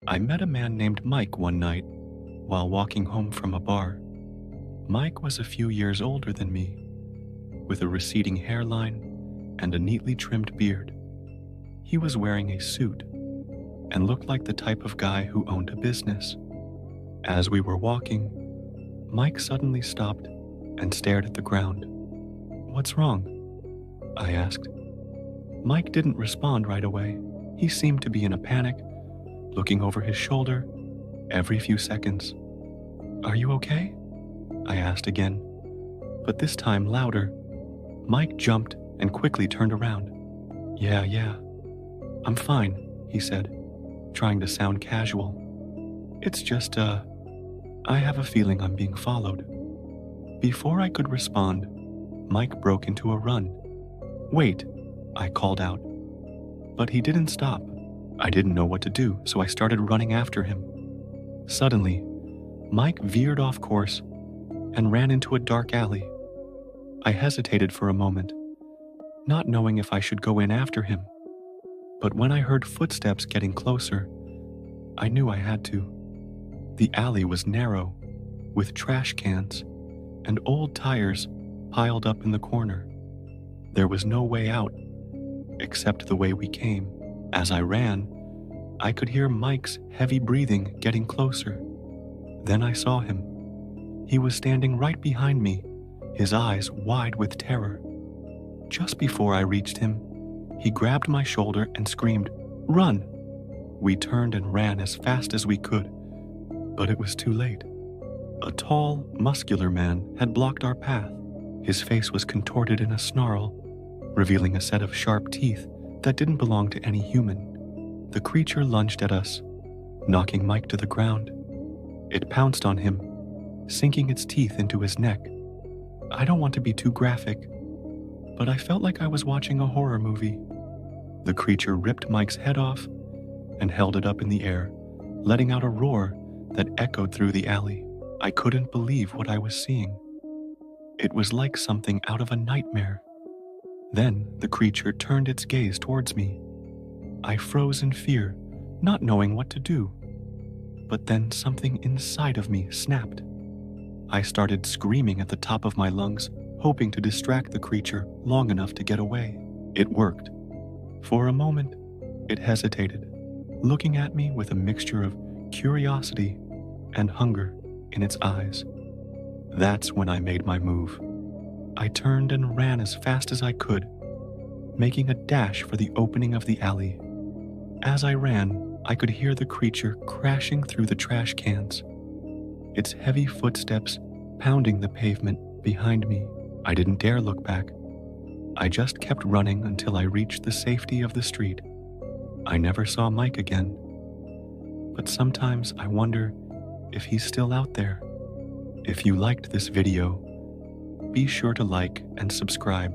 I met a man named Mike one night while walking home from a bar. Mike was a few years older than me, with a receding hairline and a neatly trimmed beard. He was wearing a suit and looked like the type of guy who owned a business. As we were walking, Mike suddenly stopped and stared at the ground. "What's wrong?" I asked. Mike didn't respond right away. He seemed to be in a panic, looking over his shoulder every few seconds. "Are you okay?" I asked again, but this time louder. Mike jumped and quickly turned around. Yeah, I'm fine," he said, trying to sound casual. "It's just, I have a feeling I'm being followed." Before I could respond, Mike broke into a run. "Wait," I called out. But he didn't stop. I didn't know what to do, so I started running after him. Suddenly, Mike veered off course and ran into a dark alley. I hesitated for a moment, not knowing if I should go in after him. But when I heard footsteps getting closer, I knew I had to. The alley was narrow, with trash cans and old tires piled up in the corner. There was no way out, except the way we came. As I ran, I could hear Mike's heavy breathing getting closer. Then I saw him. He was standing right behind me, his eyes wide with terror. Just before I reached him, he grabbed my shoulder and screamed, "Run!" We turned and ran as fast as we could, but it was too late. A tall, muscular man had blocked our path. His face was contorted in a snarl, revealing a set of sharp teeth that didn't belong to any human. The creature lunged at us, knocking Mike to the ground. It pounced on him, sinking its teeth into his neck. I don't want to be too graphic, but I felt like I was watching a horror movie. The creature ripped Mike's head off and held it up in the air, letting out a roar that echoed through the alley. I couldn't believe what I was seeing. It was like something out of a nightmare. Then the creature turned its gaze towards me. I froze in fear, not knowing what to do. But then something inside of me snapped. I started screaming at the top of my lungs, hoping to distract the creature long enough to get away. It worked. For a moment, it hesitated, looking at me with a mixture of curiosity and hunger in its eyes. That's when I made my move. I turned and ran as fast as I could, making a dash for the opening of the alley. As I ran, I could hear the creature crashing through the trash cans, its heavy footsteps pounding the pavement behind me. I didn't dare look back. I just kept running until I reached the safety of the street. I never saw Mike again, but sometimes I wonder if he's still out there. If you liked this video, be sure to like and subscribe.